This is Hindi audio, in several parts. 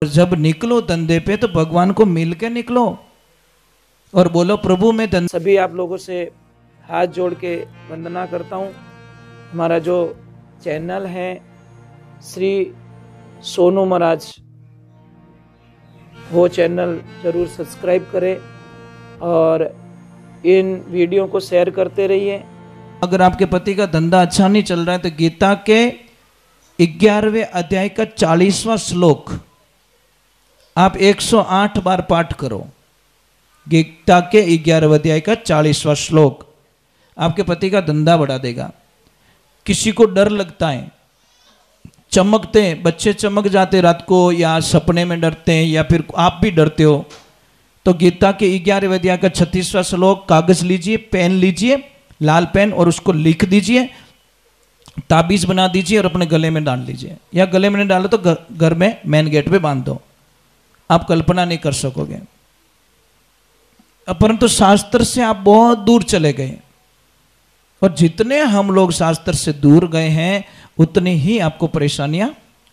जब निकलो धंधे पे तो भगवान को मिल के निकलो और बोलो प्रभु मैं धन। सभी आप लोगों से हाथ जोड़ के वंदना करता हूँ। हमारा जो चैनल है श्री सोनू महाराज, वो चैनल जरूर सब्सक्राइब करें और इन वीडियो को शेयर करते रहिए। अगर आपके पति का धंधा अच्छा नहीं चल रहा है तो गीता के 11वें अध्याय का 40वां श्लोक आप 108 बार पाठ करो। गीता के 11वें अध्याय का 40वां श्लोक आपके पति का धंधा बढ़ा देगा। किसी को डर लगता है, चमकते हैं बच्चे, चमक जाते रात को या सपने में डरते हैं या फिर आप भी डरते हो, तो गीता के 11वें अध्याय का 36वां श्लोक कागज लीजिए, पेन लीजिए, लाल पेन, और उसको लिख दीजिए, ताबीज बना दीजिए और अपने गले में डाल लीजिए, या गले में नहीं डालो तो घर में मेन गेट पे बांध दो। आप कल्पना नहीं कर सकोगे। परंतु शास्त्र से आप बहुत दूर चले गए, और जितने हम लोग शास्त्र से दूर गए हैं उतनी ही आपको परेशानियां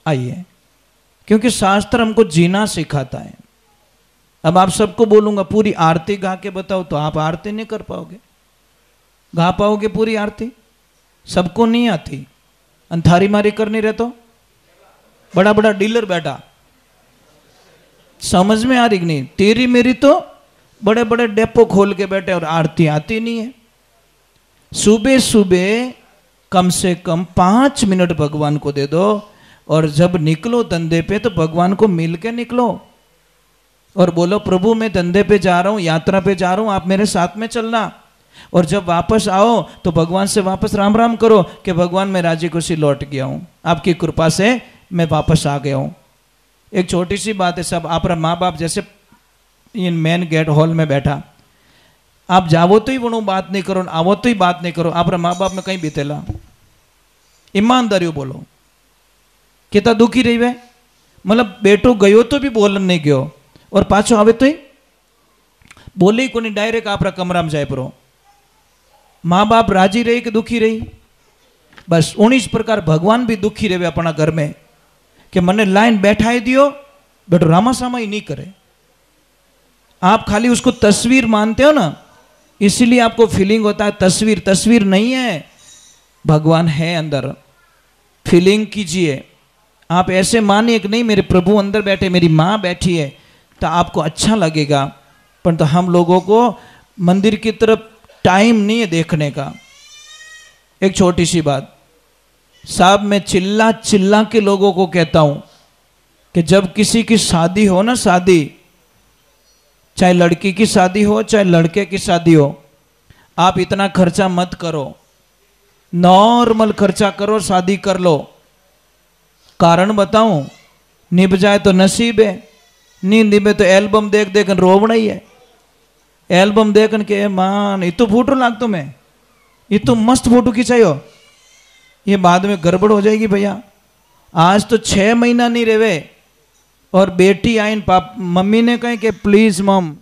आई है, क्योंकि शास्त्र हमको जीना सिखाता है। अब आप सबको बोलूंगा पूरी आरती गा के बताओ तो आप आरती नहीं कर पाओगे, गा पाओगे पूरी आरती? सबको नहीं आती। अंधारी मारी करनी रहे तो बड़ा बड़ा डीलर बैठा, समझ में आ रही कि नहीं? तेरी मेरी तो बड़े बड़े डेपो खोल के बैठे और आरती आती नहीं है। सुबह सुबह कम से कम 5 मिनट भगवान को दे दो, और जब निकलो धंधे पे तो भगवान को मिल के निकलो और बोलो प्रभु मैं धंधे पे जा रहा हूँ, यात्रा पे जा रहा हूँ, आप मेरे साथ में चलना। और जब वापस आओ तो भगवान से वापस राम राम करो कि भगवान मैं राजी खुशी लौट गया हूँ, आपकी कृपा से मैं वापस आ गया हूँ। एक छोटी सी बात है, सब आप माँ बाप जैसे इन मेन गेट हॉल में बैठा, आप जावो तो ही वणु बात नहीं करो, आवो तो ही बात नहीं करो। आप माँ बाप में कहीं बीतेला, ईमानदारी बोलो, कितना दुखी रही वे, मतलब बेटो गयो तो भी बोलन नहीं गयो और पाछो आवे तो ही बोले ही को नहीं, डायरेक्ट आप कमरा में जाए परो। माँ बाप राजी रही कि दुखी रही? बस उन्हीं प्रकार भगवान भी दुखी रहे अपना घर में कि मने लाइन बैठाई दियो, बेटो रामा सामा ही नहीं करे। आप खाली उसको तस्वीर मानते हो ना, इसीलिए आपको फीलिंग होता है तस्वीर। तस्वीर नहीं है, भगवान है अंदर। फीलिंग कीजिए, आप ऐसे मानिए कि नहीं मेरे प्रभु अंदर बैठे, मेरी माँ बैठी है, तो आपको अच्छा लगेगा। पर तो हम लोगों को मंदिर की तरफ टाइम नहीं है देखने का। एक छोटी सी बात साहब, मैं चिल्ला चिल्ला के लोगों को कहता हूं कि जब किसी की शादी हो ना, शादी चाहे लड़की की शादी हो चाहे लड़के की शादी हो, आप इतना खर्चा मत करो, नॉर्मल खर्चा करो, शादी कर लो। कारण बताऊं, निभ जाए तो नसीब है, नहीं निभे तो एल्बम देख देख रोवना ही है। एल्बम देखन के मान इतो फोटो लागतो मैं, इतो मस्त फोटो खिंचायो, ये बाद में गड़बड़ हो जाएगी भैया। आज तो 6 महीना नहीं रेवे और बेटी आइन पाप मम्मी ने कहे कि प्लीज मम,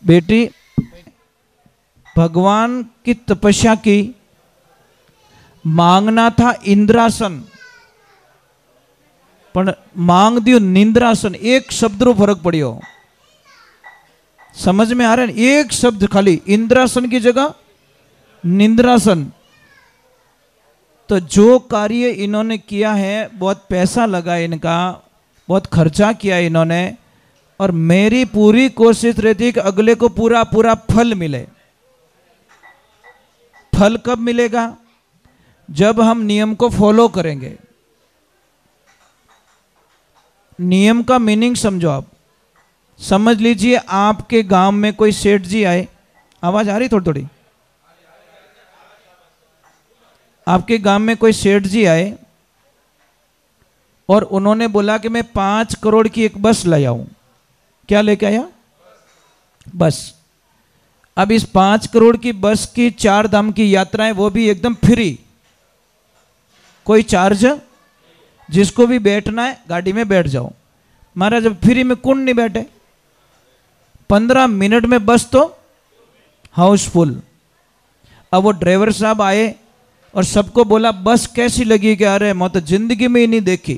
बेटी भगवान की तपस्या की, मांगना था इंद्रासन पर मांग दियो निंद्रासन। एक शब्द रो फर्क पड़ियो, समझ में आ रहा है? एक शब्द खाली, इंद्रासन की जगह निंद्रासन। तो जो कार्य इन्होंने किया है, बहुत पैसा लगा इनका, बहुत खर्चा किया इन्होंने, और मेरी पूरी कोशिश रहती है कि अगले को पूरा पूरा फल मिले। फल कब मिलेगा? जब हम नियम को फॉलो करेंगे। नियम का मीनिंग समझो आप, समझ लीजिए आपके गांव में कोई सेठ जी आए, आवाज आ रही थोड़ी थोड़ी, आपके गांव में कोई सेठ जी आए और उन्होंने बोला कि मैं 5 करोड़ की एक बस ले आऊं। क्या लेके आया? बस। अब इस 5 करोड़ की बस की 4 धाम की यात्राएं, वो भी एकदम फ्री, कोई चार्ज, जिसको भी बैठना है गाड़ी में बैठ जाओ। महाराज जब फ्री में कौन नहीं बैठे? 15 मिनट में बस तो हाउसफुल। अब वो ड्राइवर साहब आए और सबको बोला बस कैसी लगी? कि अरे मैं तो जिंदगी में ही नहीं देखी।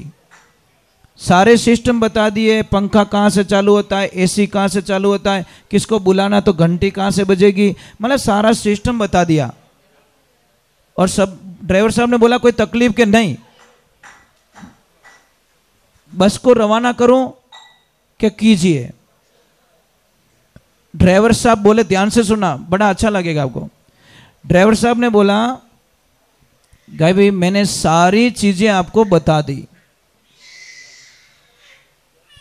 सारे सिस्टम बता दिए, पंखा कहाँ से चालू होता है, एसी कहाँ से चालू होता है, किसको बुलाना तो घंटी कहाँ से बजेगी, मतलब सारा सिस्टम बता दिया। और सब ड्राइवर साहब ने बोला कोई तकलीफ के नहीं, बस को रवाना करूं कि कीजिए। ड्राइवर साहब बोले, ध्यान से सुना, बड़ा अच्छा लगेगा आपको। ड्राइवर साहब ने बोला, गाय भाई मैंने सारी चीजें आपको बता दी,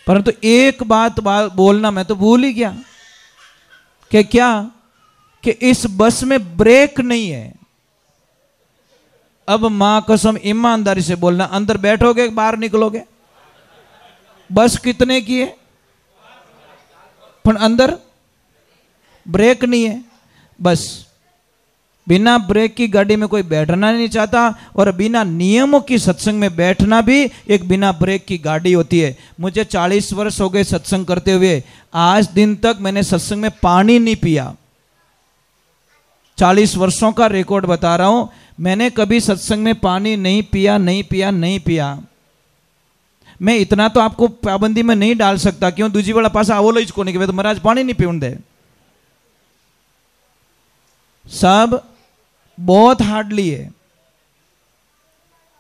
परंतु एक बात बोलना मैं तो भूल ही गया। कि क्या? कि इस बस में ब्रेक नहीं है। अब मां कसम ईमानदारी से बोलना, अंदर बैठोगे बाहर निकलोगे? बस कितने की है, पर अंदर ब्रेक नहीं है। बस बिना ब्रेक की गाड़ी में कोई बैठना नहीं चाहता, और बिना नियमों की सत्संग में बैठना भी एक बिना ब्रेक की गाड़ी होती है। मुझे 40 वर्ष हो गए सत्संग करते हुए, आज दिन तक मैंने सत्संग में पानी नहीं पिया। 40 वर्षों का रिकॉर्ड बता रहा हूं, मैंने कभी सत्संग में पानी नहीं पिया, नहीं पिया, नहीं पिया। मैं इतना तो आपको पाबंदी में नहीं डाल सकता, क्यों? दूजी वाला पास आवो लो इसको नहीं कि तो महाराज पानी नहीं पीने दे। सब बहुत हार्डली है।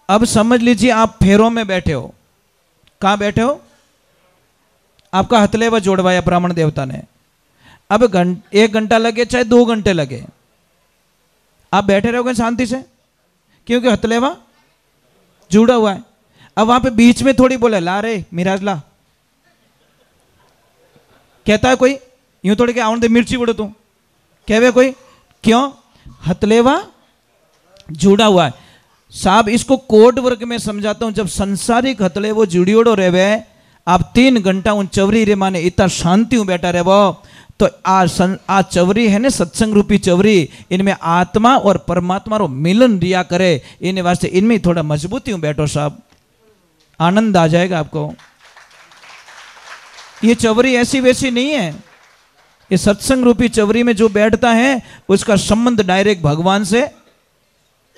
अब समझ लीजिए आप फेरों में बैठे हो। कहां बैठे हो? आपका हथलेवा जोड़वाया ब्राह्मण देवता ने। अब 1 घंटा लगे चाहे 2 घंटे लगे, आप बैठे रहोगे शांति से, क्योंकि हथलेवा जुड़ा हुआ है। अब वहां पे बीच में थोड़ी बोले ला रे मिराज ला, कहता है कोई? यूं थोड़ी के आउन दे मिर्ची बड़ो तू, कहवे कोई? क्यों? हथलेवा जुड़ा हुआ है। साहब इसको कोड वर्ग में समझाता हूं। जब संसारिक हथलेवो जुड़ियोड़ो रहे, आप 3 घंटा उन चवरी रे माने इतना शांति में बैठा रहे, तो आ चवरी है ना, सत्संग रूपी चवरी, इनमें आत्मा और परमात्मा रो मिलन रिया करे, इन वास्ते इनमें थोड़ा मजबूती में बैठो साहब, आनंद आ जाएगा आपको। ये चवरी ऐसी वैसी नहीं है। ये सत्संग रूपी चवरी में जो बैठता है उसका संबंध डायरेक्ट भगवान से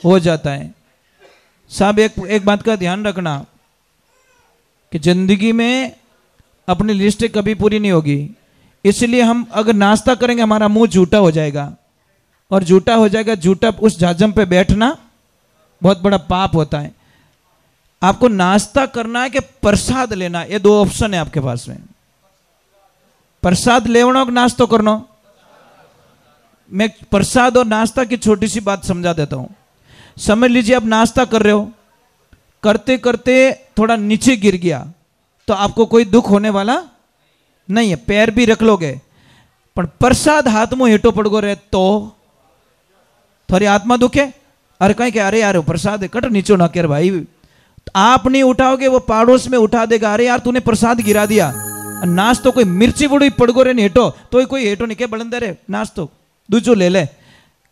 हो जाता है। साहब एक बात का ध्यान रखना कि जिंदगी में अपनी लिस्ट कभी पूरी नहीं होगी, इसलिए हम अगर नाश्ता करेंगे हमारा मुंह झूठा हो जाएगा, और झूठा हो जाएगा, झूठा उस झाजम पे बैठना बहुत बड़ा पाप होता है। आपको नाश्ता करना है कि प्रसाद लेना, ये 2 ऑप्शन है आपके पास में। प्रसाद लेवनो कि नाश्तो करनो? मैं प्रसाद और नाश्ता की छोटी सी बात समझा देता हूं। समझ लीजिए आप नाश्ता कर रहे हो, करते करते थोड़ा नीचे गिर गया तो आपको कोई दुख होने वाला नहीं है, पैर भी रख लोगे, पर प्रसाद हाथ में हेठो पड़ गो रहे तो थोड़ी आत्मा दुखे। अरे कहीं क्या, अरे यार प्रसाद है, कट नीचो ना कर भाई। आप नहीं उठाओगे, वो पड़ोस में उठा देगा, अरे यार तूने प्रसाद गिरा दिया। नाश तो कोई मिर्ची बड़ी पड़गो रे हेठो, तो कोई हेठो नहीं के बलंदर है, नाश तो दूजो ले ले।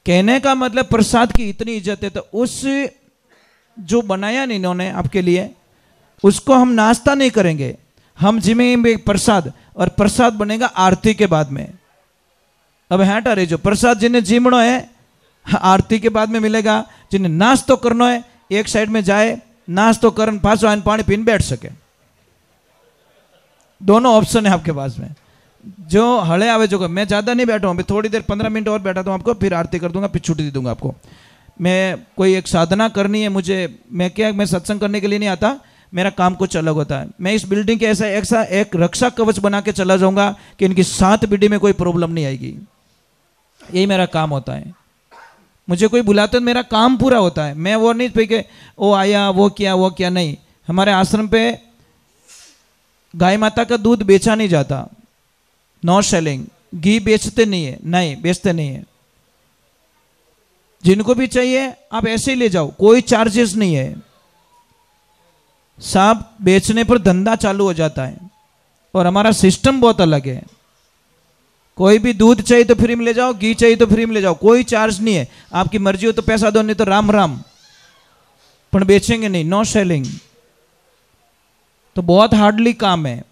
कहने का मतलब प्रसाद की इतनी इज्जत है, तो उस जो बनाया नहीं इन्होंने आपके लिए, उसको हम नाश्ता नहीं करेंगे, हम जिमेंगे प्रसाद, और प्रसाद बनेगा आरती के बाद में। अब हटा रहे जो प्रसाद जिन्हें जिमणो है आरती के बाद में मिलेगा, जिन्हें नाश्तो करना है एक साइड में जाए, नाश्तो करन पासो आन पानी पीन बैठ सके। दोनों ऑप्शन है आपके पास में। जो हड़े आवे जो, मैं ज़्यादा नहीं बैठा हूँ, अभी थोड़ी देर 15 मिनट और बैठा हूँ आपको, फिर आरती कर दूंगा, फिर छुट्टी दे दूंगा आपको। मैं कोई एक साधना करनी है मुझे, मैं सत्संग करने के लिए नहीं आता, मेरा काम कुछ अलग होता है। मैं इस बिल्डिंग के ऐसा एक रक्षा कवच बना के चला जाऊंगा कि इनकी 7 पीढ़ी में कोई प्रॉब्लम नहीं आएगी। यही मेरा काम होता है। मुझे कोई बुलाते तो मेरा काम पूरा होता है। मैं वो नहीं पे कि वो आया वो किया नहीं। हमारे आश्रम पे गाय माता का दूध बेचा नहीं जाता, नो सेलिंग। घी बेचते नहीं है, नहीं बेचते नहीं है। जिनको भी चाहिए आप ऐसे ही ले जाओ, कोई चार्जेस नहीं है। साहब बेचने पर धंधा चालू हो जाता है, और हमारा सिस्टम बहुत अलग है। कोई भी दूध चाहिए तो फ्री में ले जाओ, घी चाहिए तो फ्री में ले जाओ, कोई चार्ज नहीं है। आपकी मर्जी हो तो पैसा दो, नहीं तो राम राम, पर बेचेंगे नहीं, नो सेलिंग। तो बहुत हार्डली काम है।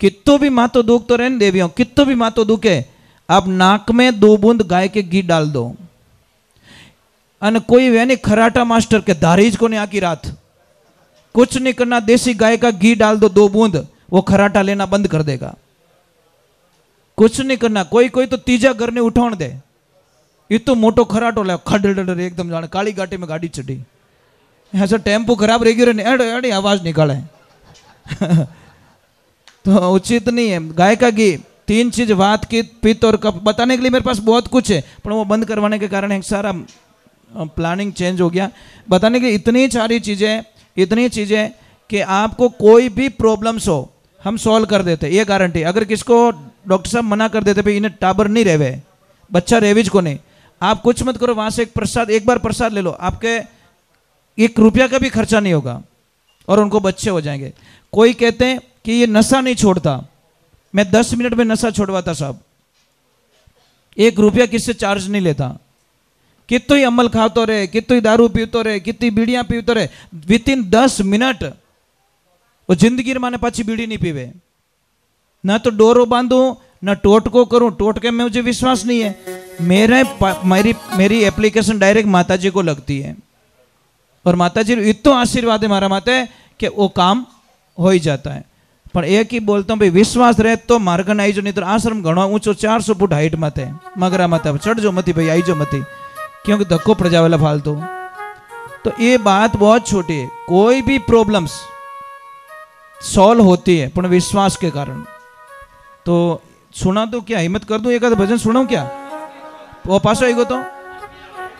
कितो भी मातो दुख तो रहने देवियों, कितो भी मातो दुखे, आप नाक में 2 बूंद गाय के घी डाल दो। अन कोई वे नहीं खराटा मास्टर के धारीज को नहीं आकी रात, कुछ नहीं करना, देसी गाय का घी डाल दो 2 बूंद, वो खराटा लेना बंद कर देगा। कुछ नहीं करना, कोई कोई तो तीजा घर ने उठाण दे, इतो मोटो खराटो ले खड़ एकदम जाने काली घाटी में गाड़ी चढ़ी, ऐसा टेम्पो खराब रह गयो एड़े एड़े आवाज निकाले तो उचित नहीं है। गाय का घी, 3 चीज वात की पित्त और कफ, बताने के लिए मेरे पास बहुत कुछ है, पर वो बंद करवाने के कारण एक सारा प्लानिंग चेंज हो गया। बताने के लिए इतनी सारी चीजें कि आपको कोई भी प्रॉब्लम्स हो हम सॉल्व कर देते, ये गारंटी। अगर किसको डॉक्टर साहब मना कर देते भाई इन्हें टाबर नहीं रहवे, बच्चा रेविज को नहीं, आप कुछ मत करो, वहां से एक बार प्रसाद ले लो, आपके 1 रुपया का भी खर्चा नहीं होगा और उनको बच्चे हो जाएंगे। कोई कहते हैं कि ये नशा नहीं छोड़ता, मैं 10 मिनट में नशा छोड़वाता साहब, 1 रुपया किससे चार्ज नहीं लेता। कितो ही अमल खातो रहे, कितो ही दारू पीतो रहे, कितनी बीड़ियां पीतो रहे, विथिन 10 मिनट वो जिंदगी माने पाची बीड़ी नहीं पीवे। ना तो डोरो बांधू ना टोटको करूं, टोटके में मुझे विश्वास नहीं है। मेरी एप्लीकेशन डायरेक्ट माताजी को लगती है और माताजी इतो आशीर्वाद है मारा माते कि वो काम हो ही जाता है। पर एक ही बोलता हूँ भाई, विश्वास रहे तो मार्गन आई जो, नहीं तो आश्रम घणो ऊंचो 400 फूट हाइट मत है, मगरा मत चढ़ जो मती भाई, आई जो मती, क्योंकि धक्को पड़ जावेला फालतू। तो ये बात बहुत छोटी है, कोई भी प्रॉब्लम्स सॉल्व होती है पर विश्वास के कारण। तो सुना तो क्या, हिम्मत कर दूं, एक आध भजन सुनाऊं क्या, वो पास आएगा तो